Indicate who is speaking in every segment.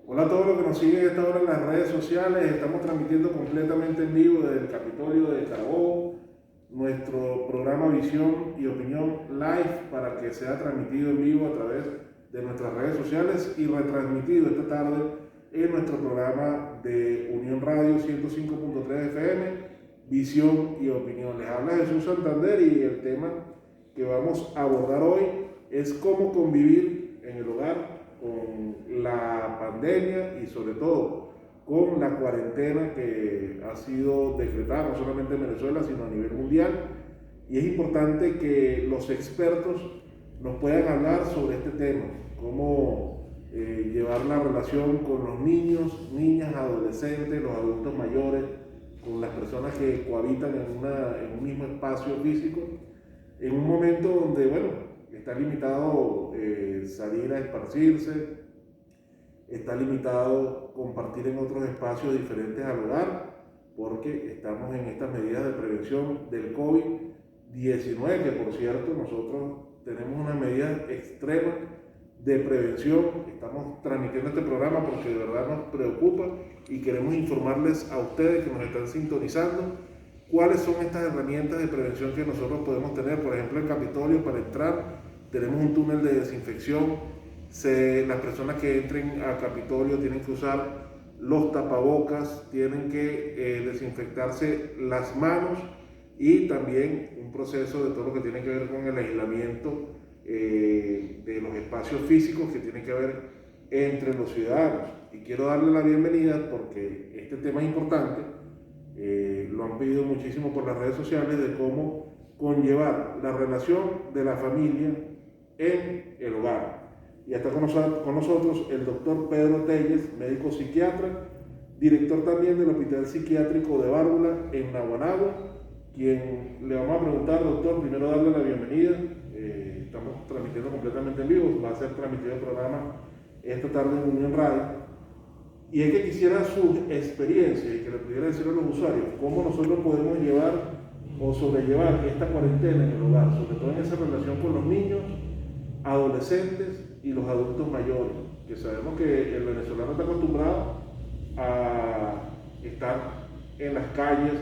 Speaker 1: Hola a todos los que nos siguen a esta hora en las redes sociales. Estamos transmitiendo completamente en vivo desde el Capitolio de Carabobo nuestro programa Visión y Opinión Live para que sea transmitido en vivo a través de nuestras redes sociales y retransmitido esta tarde en nuestro programa de Unión Radio 105.3 FM, Visión y Opinión. Les habla Jesús Santander y el tema que vamos a abordar hoy es cómo convivir en el hogar con la pandemia y sobre todo con la cuarentena que ha sido decretada no solamente en Venezuela sino a nivel mundial, y es importante que los expertos nos puedan hablar sobre este tema, cómo llevar la relación con los niños, niñas, adolescentes, los adultos mayores, con las personas que cohabitan en un mismo espacio físico, en un momento donde, bueno, está limitado salir a esparcirse, está limitado compartir en otros espacios diferentes al hogar, porque estamos en estas medidas de prevención del COVID-19, que por cierto nosotros tenemos unas medidas extremas de prevención. Estamos transmitiendo este programa porque de verdad nos preocupa y queremos informarles a ustedes que nos están sintonizando cuáles son estas herramientas de prevención que nosotros podemos tener. Por ejemplo, en Capitolio, para entrar tenemos un túnel de desinfección. Las personas que entren a Capitolio tienen que usar los tapabocas, tienen que desinfectarse las manos, y también un proceso de todo lo que tiene que ver con el aislamiento de los espacios físicos que tiene que ver entre los ciudadanos. Y quiero darle la bienvenida porque este tema es importante. Lo han pedido muchísimo por las redes sociales, de cómo conllevar la relación de la familia en el hogar. Y está con nosotros el doctor Pedro Telles, médico psiquiatra, director también del Hospital Psiquiátrico de Bárbula en Naguanagua, quien le vamos a preguntar, doctor, primero darle la bienvenida. Estamos transmitiendo completamente en vivo, va a ser transmitido el programa esta tarde en Unión Radio. Y es que quisiera su experiencia y que le pudiera decir a los usuarios cómo nosotros podemos llevar o sobrellevar esta cuarentena en el hogar, sobre todo en esa relación con los niños, adolescentes y los adultos mayores, que sabemos que el venezolano está acostumbrado a estar en las calles,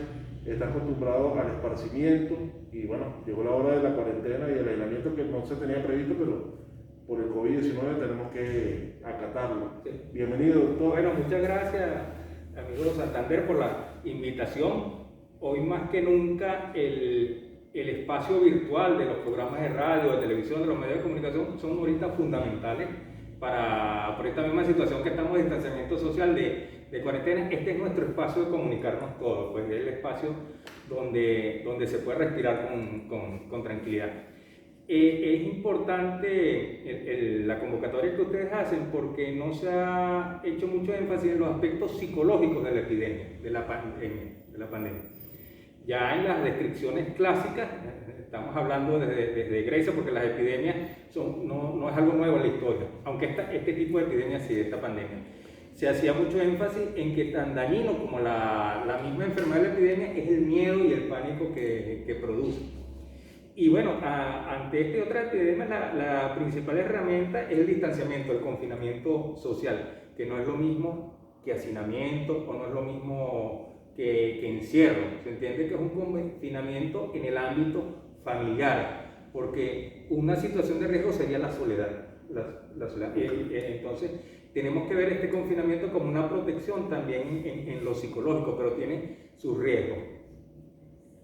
Speaker 1: está acostumbrado al esparcimiento, y bueno, llegó la hora de la cuarentena y el aislamiento que no se tenía previsto, pero por el COVID-19 tenemos que acatarlo.
Speaker 2: Sí.
Speaker 1: Bienvenido, doctor.
Speaker 2: Bueno, muchas gracias, amigo Santander, por la invitación. Hoy más que nunca el espacio virtual de los programas de radio, de televisión, de los medios de comunicación son ahorita fundamentales por esta misma situación que estamos de distanciamiento social, de cuarentena. Este es nuestro espacio de comunicarnos todos, pues es el espacio donde se puede respirar con tranquilidad. Es importante la convocatoria que ustedes hacen, porque no se ha hecho mucho énfasis en los aspectos psicológicos de la epidemia, de la pandemia. Ya en las descripciones clásicas, estamos hablando desde Grecia, porque las epidemias no es algo nuevo en la historia, aunque este tipo de epidemias sí, esta pandemia, se hacía mucho énfasis en que tan dañino como la misma enfermedad de la epidemia es el miedo y el pánico que produce. Y bueno, ante esta otra epidemia, la principal herramienta es el distanciamiento, el confinamiento social, que no es lo mismo que hacinamiento o no es lo mismo que encierro. Se entiende que es un confinamiento en el ámbito familiar, porque una situación de riesgo sería la soledad. La soledad. Entonces, tenemos que ver este confinamiento como una protección también en lo psicológico, pero tiene sus riesgos.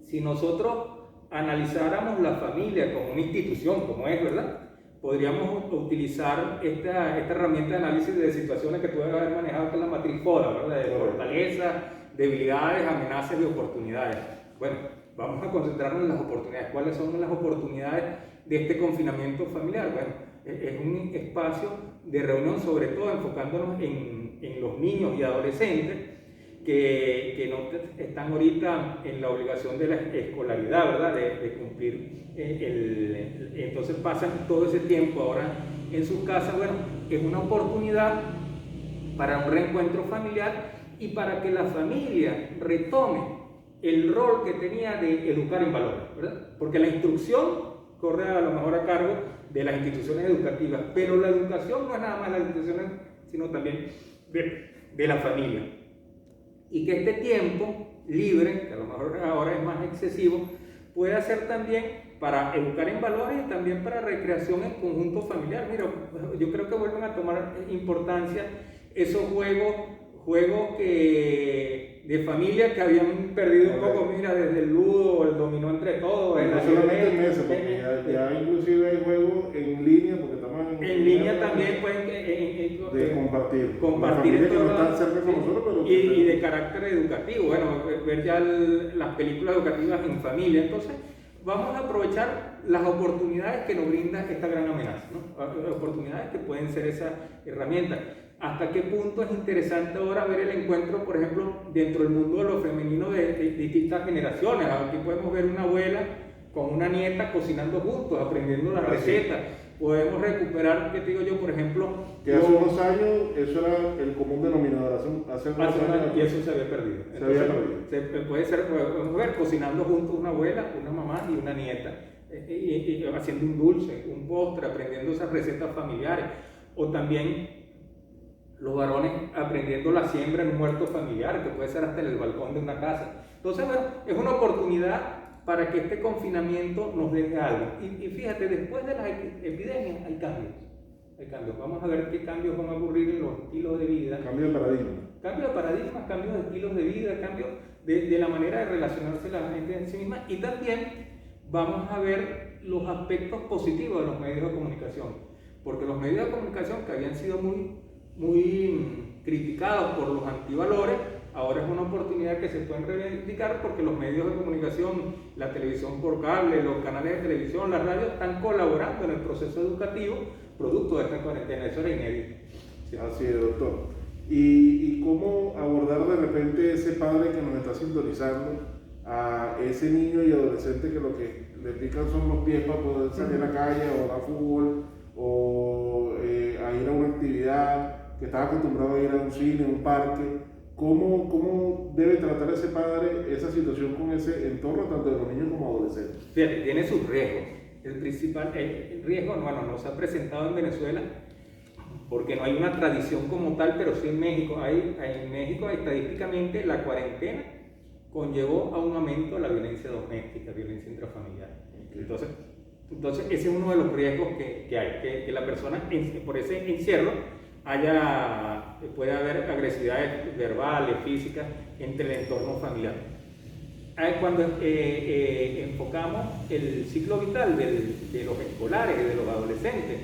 Speaker 2: Si nosotros analizáramos la familia como una institución, como es, ¿verdad?, podríamos utilizar esta herramienta de análisis de situaciones que tú debes haber manejado, que es la matriz FODA, ¿verdad?, de fortalezas, debilidades, amenazas y oportunidades. Bueno, vamos a concentrarnos en las oportunidades. ¿Cuáles son las oportunidades de este confinamiento familiar? Bueno, es un espacio de reunión, sobre todo enfocándonos en los niños y adolescentes que no están ahorita en la obligación de la escolaridad, ¿verdad?, de cumplir entonces pasan todo ese tiempo ahora en sus casas. Bueno, es una oportunidad para un reencuentro familiar y para que la familia retome el rol que tenía de educar en valores, ¿verdad? Porque la instrucción corre a lo mejor a cargo de las instituciones educativas, pero la educación no es nada más las instituciones, sino también de la familia. Y que este tiempo libre, que a lo mejor ahora es más excesivo, puede ser también para educar en valores y también para recreación en conjunto familiar. Mira, yo creo que vuelven a tomar importancia esos juegos de familia que habían perdido un poco, mira, desde el ludo, el dominó entre todos.
Speaker 1: No solamente en mesa, porque ya inclusive hay juegos en línea, porque estamos
Speaker 2: en línea también pueden
Speaker 1: de compartir
Speaker 2: compartir
Speaker 1: que no están cerca con nosotros, pero
Speaker 2: y de carácter educativo, bueno, ver ya las películas educativas en familia. Entonces vamos a aprovechar las oportunidades que nos brinda esta gran amenaza, ¿no? Oportunidades que pueden ser esa herramienta. ¿Hasta qué punto es interesante ahora ver el encuentro, por ejemplo, dentro del mundo de lo femenino de distintas generaciones? Aquí podemos ver una abuela con una nieta cocinando juntos, aprendiendo las recetas. Podemos recuperar, ¿qué te digo yo? Por ejemplo,
Speaker 1: que hace unos años eso era el común denominador, hace unos años
Speaker 2: y eso se había perdido. Entonces, puede ser, podemos ver cocinando juntos una abuela, una mamá y una nieta, y haciendo un dulce, un postre, aprendiendo esas recetas familiares, o también los varones aprendiendo la siembra en un huerto familiar, que puede ser hasta en el balcón de una casa. Entonces, bueno, es una oportunidad para que este confinamiento nos deje algo. Y fíjate, después de las epidemias hay cambios. Vamos a ver qué cambios van a ocurrir en los estilos de vida.
Speaker 1: Cambio de paradigma.
Speaker 2: Cambio de paradigma, cambios de estilos de vida, cambio de la manera de relacionarse la gente en sí misma. Y también vamos a ver los aspectos positivos de los medios de comunicación. Porque los medios de comunicación que habían sido muy criticados por los antivalores, ahora es una oportunidad que se pueden reivindicar porque los medios de comunicación, la televisión por cable, los canales de televisión, las radios, están colaborando en el proceso educativo producto de esta cuarentena. Eso era inédito.
Speaker 1: Sí. Así es, doctor. ¿Y cómo abordar de repente ese padre que nos está sintonizando, a ese niño y adolescente que lo que le pican son los pies para poder salir a la calle o jugar fútbol o a ir a una actividad, que estaba acostumbrado a ir a un cine, a un parque? ¿Cómo debe tratar ese padre esa situación con ese entorno, tanto de los niños como adolescentes?
Speaker 2: Fíjate, tiene sus riesgos. El principal riesgo, bueno, no se ha presentado en Venezuela porque no hay una tradición como tal, pero sí en México. En México, estadísticamente, la cuarentena conllevó a un aumento de la violencia doméstica, violencia intrafamiliar. Entonces ese es uno de los riesgos que hay, que la persona por ese encierro puede haber agresividades verbales, físicas entre el entorno familiar. Cuando enfocamos el ciclo vital de los escolares y de los adolescentes,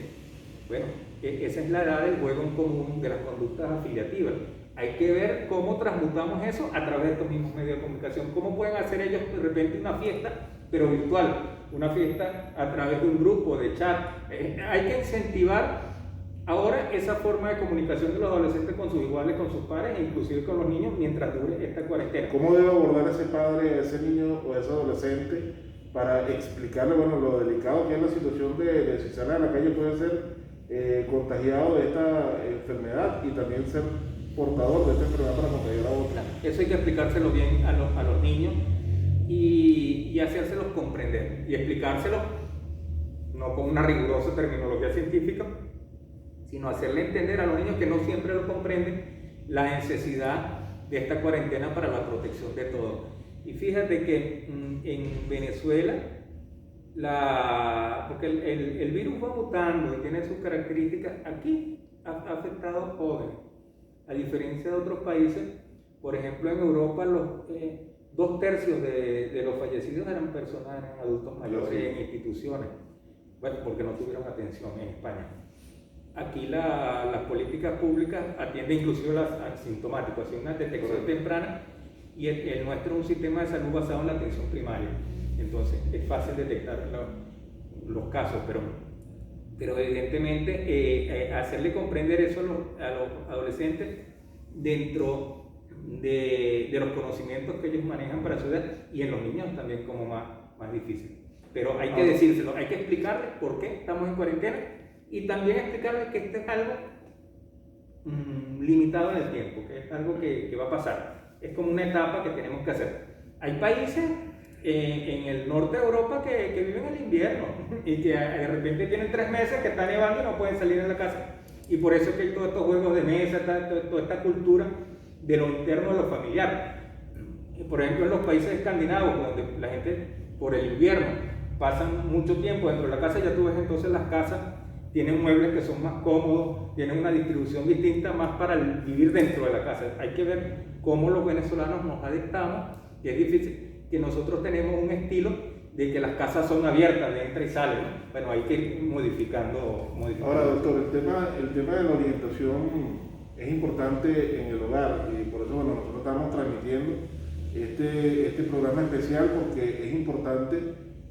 Speaker 2: bueno, esa es la edad del juego en común, de las conductas afiliativas. Hay que ver cómo transmutamos eso a través de estos mismos medios de comunicación. ¿Cómo pueden hacer ellos de repente una fiesta, pero virtual? Una fiesta a través de un grupo de chat. Hay que incentivar ahora esa forma de comunicación de los adolescentes con sus iguales, con sus pares e inclusive con los niños mientras dure esta cuarentena.
Speaker 1: ¿Cómo debe abordar ese padre, ese niño o ese adolescente para explicarle, bueno, lo delicado que es la situación de si sale a la calle puede ser contagiado de esta enfermedad y también ser portador de esta enfermedad para contagiar a otra?
Speaker 2: Eso hay que explicárselo bien a los niños y hacérselos comprender y explicárselos no con una rigurosa terminología científica, sino hacerle entender a los niños que no siempre lo comprenden la necesidad de esta cuarentena para la protección de todos. Y fíjate que en Venezuela, porque el virus va mutando y tiene sus características, aquí ha afectado a jóvenes, a diferencia de otros países. Por ejemplo, en Europa, 2/3 de los fallecidos eran personas, eran adultos mayores en instituciones, bueno, porque no tuvieron atención en España. Aquí las políticas públicas atienden inclusive a los asintomáticos, hacen una detección temprana, y el nuestro es un sistema de salud basado en la atención primaria. Entonces es fácil detectar los casos, pero evidentemente hacerle comprender eso a los adolescentes dentro de los conocimientos que ellos manejan para su edad, y en los niños también como más difícil. Pero hay que decírselo, hay que explicarles por qué estamos en cuarentena y también explicarles que esto es algo limitado en el tiempo, que es algo que va a pasar. Es como una etapa que tenemos que hacer. Hay países en el norte de Europa que viven el invierno y que de repente tienen 3 meses que está nevando y no pueden salir de la casa. Y por eso que hay todos estos juegos de mesa, toda esta cultura de lo interno de lo familiar. Por ejemplo, en los países escandinavos, donde la gente por el invierno pasan mucho tiempo dentro de la casa, ya tú ves entonces las casas tienen muebles que son más cómodos, tienen una distribución distinta más para vivir dentro de la casa. Hay que ver cómo los venezolanos nos adaptamos, y es difícil, que nosotros tenemos un estilo de que las casas son abiertas, de entra y sale, ¿no? Bueno, hay que ir modificando.
Speaker 1: Ahora, doctor, el tema de la orientación es importante en el hogar, y por eso, bueno, nosotros estamos transmitiendo este programa especial, porque es importante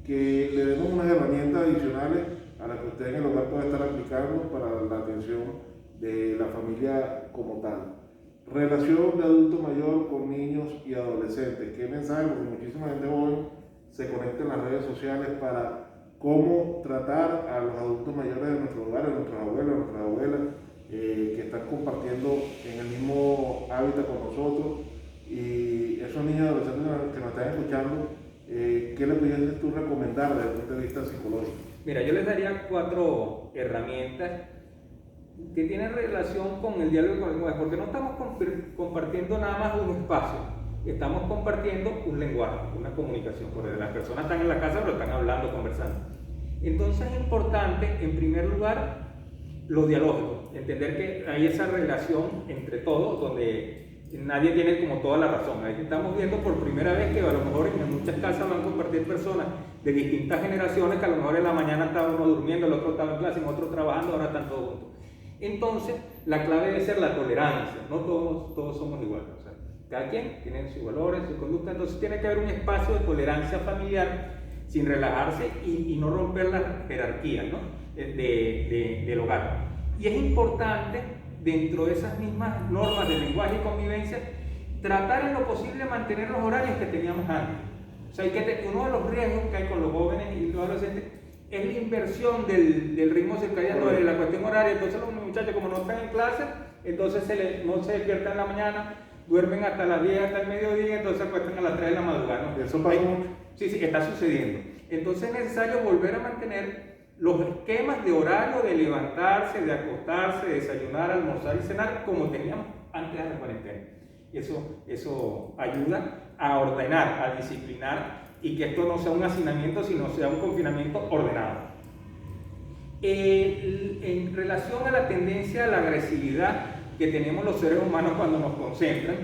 Speaker 1: que le demos unas herramientas adicionales a las que usted en el hogar puede estar aplicando para la atención de la familia como tal. Relación de adulto mayor con niños y adolescentes. ¿Qué mensaje? Porque muchísima gente joven se conecta en las redes sociales para cómo tratar a los adultos mayores de nuestro hogar, de nuestras abuelas, que están compartiendo en el mismo hábitat con nosotros. Y esos niños y adolescentes que nos están escuchando, ¿qué le pudieras tú recomendar desde el punto de vista psicológico?
Speaker 2: Mira, yo les daría 4 herramientas que tienen relación con el diálogo con el lenguaje, porque no estamos compartiendo nada más un espacio, estamos compartiendo un lenguaje, una comunicación, porque las personas están en la casa pero están hablando, conversando. Entonces es importante, en primer lugar, lo dialógico, entender que hay esa relación entre todos, donde nadie tiene como toda la razón. Ahí estamos viendo por primera vez que a lo mejor en muchas casas van a compartir personas de distintas generaciones, que a lo mejor en la mañana estaba uno durmiendo, el otro estaba en clase, el otro trabajando, ahora están todos juntos. Entonces, la clave debe ser la tolerancia, no todos somos iguales. O sea, cada quien tiene sus valores, su conducta, entonces tiene que haber un espacio de tolerancia familiar sin relajarse y no romper las jerarquías, ¿no? del hogar. Y es importante, dentro de esas mismas normas de lenguaje y convivencia, tratar en lo posible de mantener los horarios que teníamos antes. O sea, uno de los riesgos que hay con los jóvenes y los adolescentes es la inversión del ritmo circadiano, de la cuestión horaria. Entonces los muchachos, como no están en clase, entonces no se despiertan en la mañana, duermen hasta las 10, hasta el mediodía, entonces se acuestan a las 3 de la madrugada, ¿no?
Speaker 1: Eso pasa mucho.
Speaker 2: Sí, está sucediendo. Entonces es necesario volver a mantener los esquemas de horario, de levantarse, de acostarse, de desayunar, almorzar y cenar, como teníamos antes de la cuarentena. Eso ayuda a ordenar, a disciplinar, y que esto no sea un hacinamiento, sino sea un confinamiento ordenado. En relación a la tendencia a la agresividad que tenemos los seres humanos cuando nos concentran,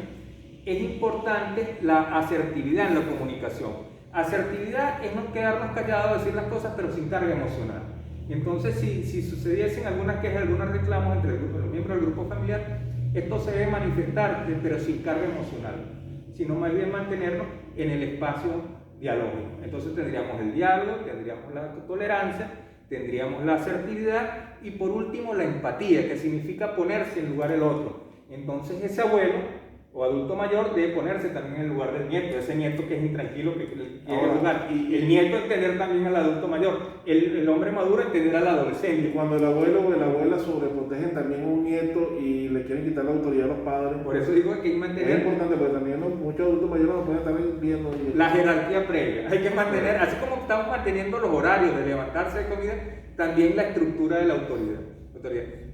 Speaker 2: es importante la asertividad en la comunicación. Asertividad es no quedarnos callados, decir las cosas, pero sin carga emocional. Entonces, si sucediesen algunas quejas, algunos reclamos entre los miembros del grupo familiar, esto se debe manifestar, pero sin carga emocional, sino más bien mantenernos en el espacio dialógico. Entonces tendríamos el diálogo, tendríamos la tolerancia, tendríamos la asertividad y por último la empatía, que significa ponerse en lugar del otro. Entonces ese abuelo o adulto mayor debe ponerse también en el lugar del nieto, ese nieto que es intranquilo, que quiere jugar. Y el nieto entender también al adulto mayor, el hombre maduro entender al adolescente.
Speaker 1: Y cuando el abuelo o la abuela sobreprotegen también a un nieto y le quieren quitar la autoridad a los padres.
Speaker 2: Por eso digo que hay que mantener.
Speaker 1: Es importante, porque también muchos adultos mayores no pueden estar viendo.
Speaker 2: La jerarquía previa. Hay que mantener, así como estamos manteniendo los horarios de levantarse de comida, también la estructura de la autoridad.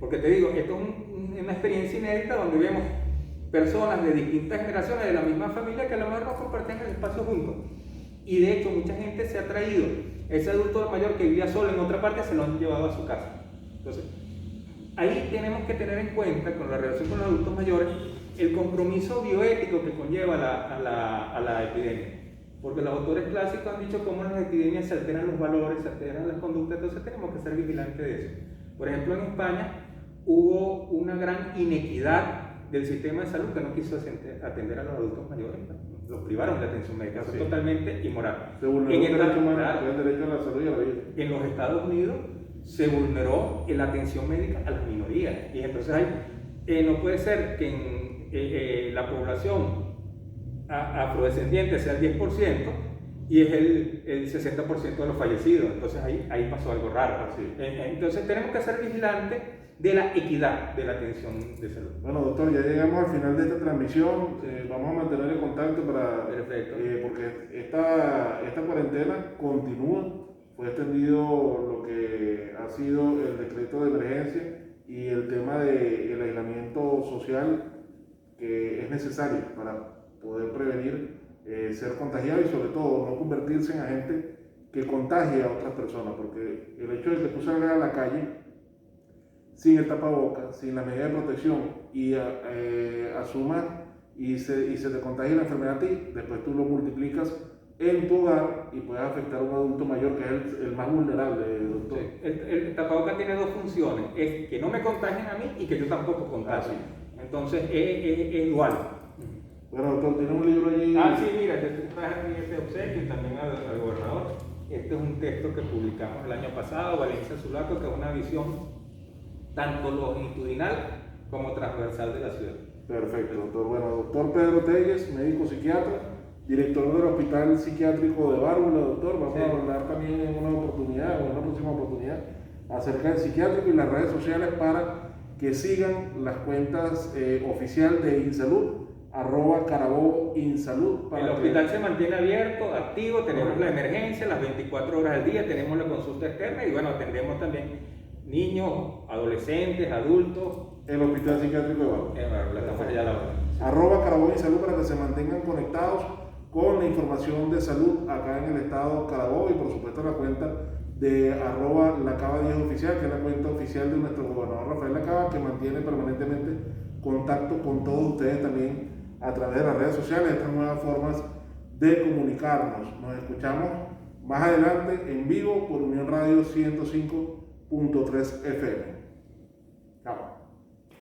Speaker 2: Porque te digo, esto es una experiencia inédita donde vemos personas de distintas generaciones de la misma familia que a lo mejor no compartían el espacio juntos. Y de hecho, mucha gente se ha traído ese adulto mayor que vivía solo en otra parte, se lo han llevado a su casa. Entonces, ahí tenemos que tener en cuenta, con la relación con los adultos mayores, el compromiso bioético que conlleva a la epidemia. Porque los autores clásicos han dicho cómo en las epidemias se alteran los valores, se alteran las conductas, entonces tenemos que ser vigilantes de eso. Por ejemplo, en España hubo una gran inequidad del sistema de salud, que no quiso atender a los adultos mayores, los privaron de atención médica, eso es totalmente inmoral.
Speaker 1: Se vulneró el derecho a la salud y a la vida.
Speaker 2: En los Estados Unidos se vulneró la atención médica a las minorías, y entonces no puede ser que la población afrodescendiente sea el 10% y es el 60% de los fallecidos. Entonces ahí pasó algo raro. Entonces tenemos que ser vigilantes de la equidad de la atención de salud.
Speaker 1: Bueno, doctor, ya llegamos al final de esta transmisión. Vamos a mantener el contacto porque esta cuarentena continúa. Fue extendido lo que ha sido el decreto de emergencia y el tema del aislamiento social que es necesario para poder prevenir ser contagiado y sobre todo no convertirse en agente que contagie a otras personas, porque el hecho de que tú salgas a la calle sin el tapabocas, sin la medida de protección y asumas y se te contagia la enfermedad a ti, después tú lo multiplicas en tu hogar y puedes afectar a un adulto mayor que es el más vulnerable, doctor.
Speaker 2: Sí. El tapabocas tiene dos funciones, es que no me contagien a mí y que yo tampoco contagie. Entonces es igual.
Speaker 1: Bueno, doctor, tiene un libro allí.
Speaker 2: Sí, mira, yo traje aquí este obsequio y también al gobernador. Este es un texto que publicamos el año pasado, Valencia Zulato, que es una visión tanto longitudinal como transversal de la ciudad.
Speaker 1: Perfecto, doctor. Bueno, doctor Pedro Telles, médico psiquiatra, director del Hospital Psiquiátrico de Bárbula, doctor. Vamos a hablar también en una oportunidad, o en una próxima oportunidad, acerca del psiquiátrico y las redes sociales para que sigan las cuentas oficial de InSalud, @Carabobo-Insalud.
Speaker 2: El hospital se mantiene abierto, activo, tenemos la emergencia las 24 horas al día, tenemos la consulta externa y bueno, atendemos también niños, adolescentes, adultos.
Speaker 1: El Hospital Psiquiátrico de Bárbula. @Carabobo-Insalud para que se mantengan conectados con la información de salud acá en el estado Carabobo y por supuesto la cuenta de @lacaba10 oficial, que es la cuenta oficial de nuestro gobernador Rafael Lacaba, que mantiene permanentemente contacto con todos ustedes también a través de las redes sociales, estas nuevas formas de comunicarnos. Nos escuchamos más adelante en vivo por Unión Radio 105.3 FM.